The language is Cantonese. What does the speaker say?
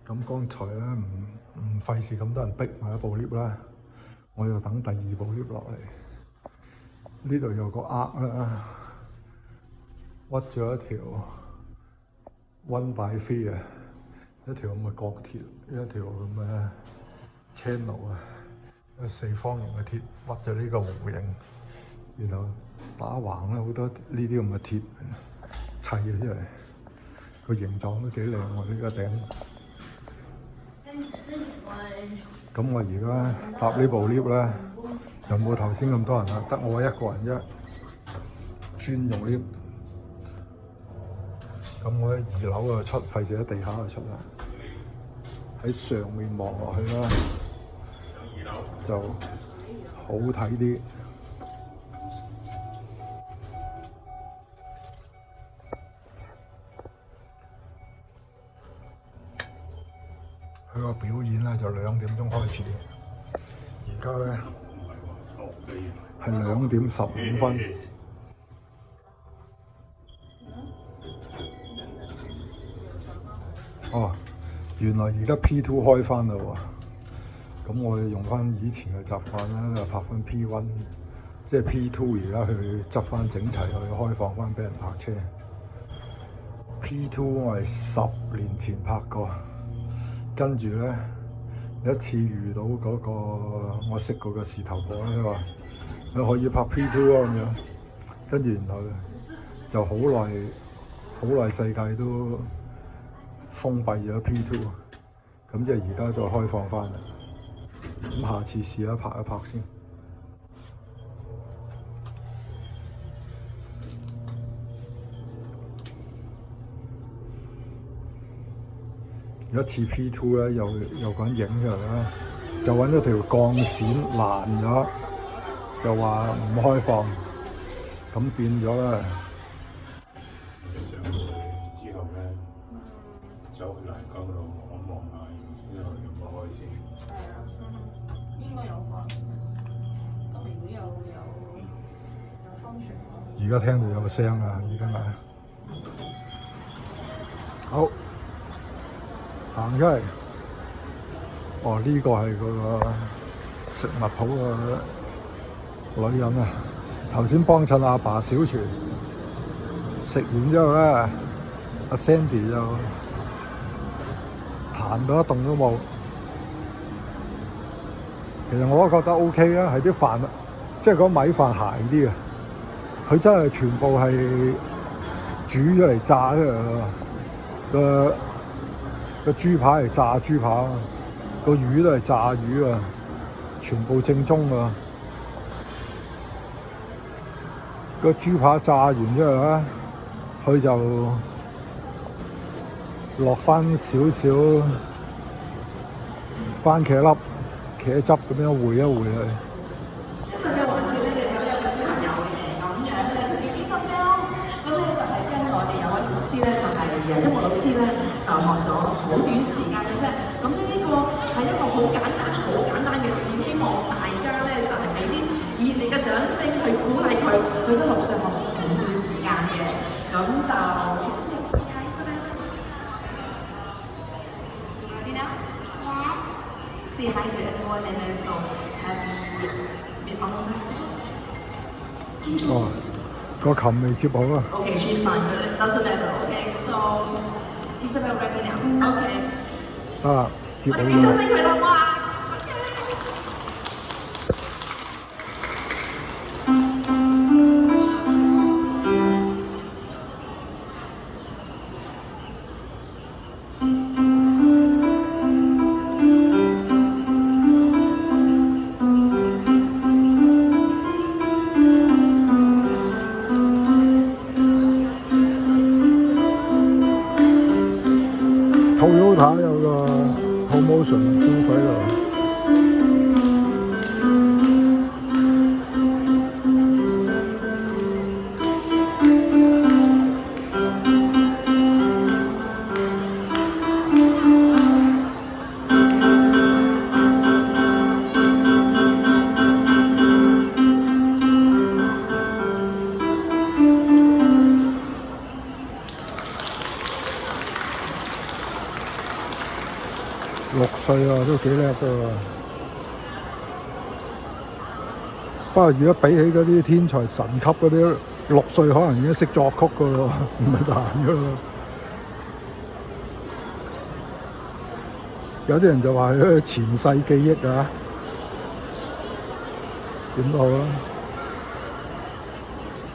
咁剛才咧唔費事咁多人逼埋一部 lift 啦，我又等第二部 lift 落嚟。呢度有個額啦，屈咗一條 1/3啊，一條咁嘅鋼鐵，一條咁嘅 channel 啊，一個四方形嘅鐵屈咗呢個弧形，然後打橫咧好多呢啲咁嘅鐵砌咗出嚟，個形狀都幾靚喎呢個頂。咁我而家搭呢部 lift 咧，就冇頭先咁多人啦，得我一個人啫，專用 lift。咁我喺2樓啊出，費事喺地下啊出啦。喺上面望落去啦，就好睇啲。佢個表演咧就2點鐘開始，而家咧係2點15分。哦，原來而家 P2 開翻啦喎，咁我哋用翻以前嘅習慣啦，就拍翻 P1，即係 P2 而家去執翻整齊，去開放翻俾人泊車。P2 我係10年前拍過。跟住咧，有一次遇到嗰個我識嗰個事頭婆咧，話你可以拍 P2 啊咁樣，跟住然後就好耐世界都封閉咗 P2，咁即係而家再開放翻啦。咁下次試下拍一拍先。有一次 P2 咧，有個人影出嚟啦，就揾咗條鋼線攔咗，就話唔開放，咁變咗咧。上去之後咧，走去欄杆度望下，之後有冇開先？係啊，應該有放。咁如果有風船咯。而家聽到有個聲啊，已經係好。行出嚟，哦呢個係個食物鋪嘅女人啊，頭先幫襯阿爸小廚，食完之後咧，阿 Sandy 就彈到一動都冇。其實我都覺得 OK 啊，係啲飯，即係嗰米飯鞋啲嘅，佢真係全部係煮咗嚟炸出嚟個豬扒係炸豬扒，個魚都係炸魚啊，全部正宗啊！個豬扒炸完之後咧，佢就落翻少少番茄粒、茄汁咁樣燴一燴佢。一陣嘅環節咧，其實有個小朋友嘅咁樣咧，佢幾開心嘅。咁咧就係跟我哋有位老師咧，就係音樂老師咧，就學咗好短時間嘅啫。咁呢個係一個好簡單嘅表演，希望大家咧就係俾啲熱烈嘅掌聲去鼓勵佢。佢都陸續學咗好短時間嘅，咁就你中意介紹咧？You ready now? Yeah. Say hi to everyone and then so happy Mid-Autumn Festival. 哦，個琴未接好啊。Okay, she's fine. Doesn't matter. Okay, so Isabel ready now. Okay. 得啦，接好我哋俾掌聲咗。佢啦，哇！Toyota 有個 promotion 招費度。6歲啊，都幾叻㗎喎。不過如果比起嗰啲天才神級嗰啲，6歲可能已經識作曲㗎咯，唔係彈㗎咯。有啲人就話佢前世記憶啊，點都好啦。